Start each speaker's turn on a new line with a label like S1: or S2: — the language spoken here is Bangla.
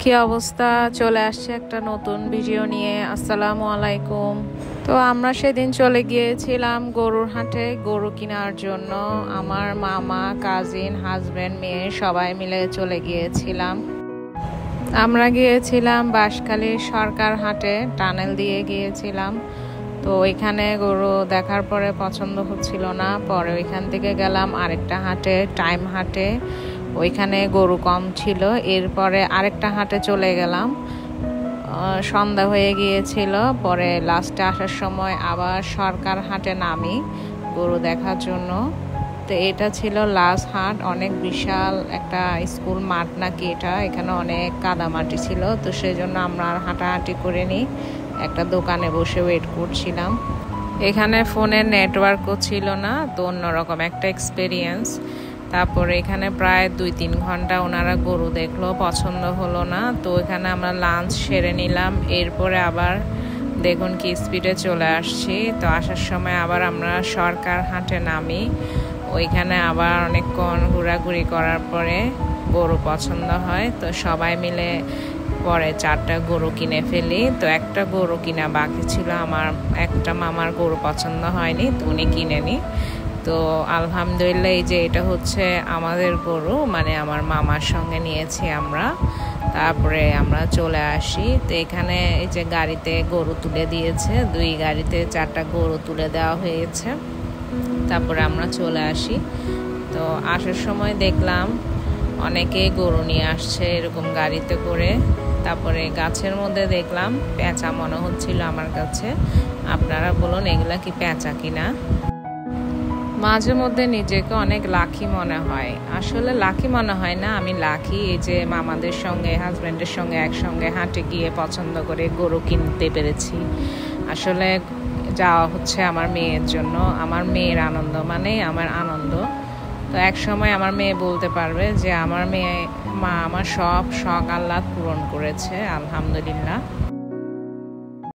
S1: কি অবস্থা, চলে আসছে একটা নতুন ভিডিও নিয়ে। আসসালামু আলাইকুম। তো আমরা সেদিন চলে গিয়েছিলাম গরুর হাটে গরু কেনার জন্য। আমার মামা, কাজিন, হাজবেন্ড, মেয়ে সবাই মিলে চলে গিয়েছিলাম। আমরা গিয়েছিলাম বাঁশখালীর সরকার হাটে, টানেল দিয়ে গিয়েছিলাম। তো ওইখানে গরু দেখার পরে পছন্দ হচ্ছিল না, পরে ওইখান থেকে গেলাম আরেকটা হাটে, টাইম হাটে। ওইখানে গরু কম ছিল। এরপরে আরেকটা হাটে চলে গেলাম, সন্ধ্যা হয়ে গিয়েছিল। পরে লাস্টে আসার সময় আবার সরকার হাটে নামি গরু দেখার জন্য। তো এটা ছিল লাস্ট হাট, অনেক বিশাল একটা স্কুল মাঠ নাকি এটা, এখানে অনেক কাদামাটি ছিল। তো সেই জন্য আমরা আর হাঁটাহাঁটি করে নিই, একটা দোকানে বসে ওয়েট করছিলাম। এখানে ফোনের নেটওয়ার্কও ছিল না, তো অন্যরকম একটা এক্সপিরিয়েন্স। তারপরে এখানে প্রায় 2-3 ঘন্টা ওনারা গরু দেখলো, পছন্দ হলো না। তো এখানে আমরা লাঞ্চ সেরে নিলাম। এরপরে আবার দেখুন কি স্পিডে চলে আসছি। তো আসার সময় আবার আমরা সরকার হাটে নামি। ওইখানে আবার অনেকক্ষণ ঘোরাঘুরি করার পরে গরু পছন্দ হয়। তো সবাই মিলে পরে 4টা গরু কিনে ফেলি। তো একটা গরু কিনা বাকি ছিল, আমার একটা মামার গরু পছন্দ হয়নি, তো উনি কিনেনি। তো আলহামদুলিল্লাহ, এই যে এটা হচ্ছে আমাদের গরু, মানে আমার মামার সঙ্গে নিয়েছি আমরা। তারপরে আমরা চলে আসি। তো এখানে এই যে গাড়িতে গরু তুলে দিয়েছে, 2 গাড়িতে 4টা গরু তুলে দেওয়া হয়েছে। তারপরে আমরা চলে আসি। তো আসার সময় দেখলাম অনেকে গরু নিয়ে আসছে এরকম গাড়িতে করে। তারপরে গাছের মধ্যে দেখলাম পেঁচা মনে হচ্ছিল আমার কাছে। আপনারা বলুন এগুলা কি পেঁচা কিনা। মাঝে মধ্যে নিজেকে অনেক লাকি মনে হয়। আসলে লাকি মনে হয় না, আমি লাকি এই যে মামাদের সঙ্গে, হাজব্যান্ডের সঙ্গে একসঙ্গে হাঁটে গিয়ে পছন্দ করে গরু কিনতে পেরেছি। আসলে যাওয়া হচ্ছে আমার মেয়ের জন্য, আমার মেয়ের আনন্দ মানে আমার আনন্দ। তো এক সময় আমার মেয়ে বলতে পারবে যে আমার মেয়ে, মা আমার সব শখ আহ্লাদ পূরণ করেছে, আলহামদুলিল্লাহ।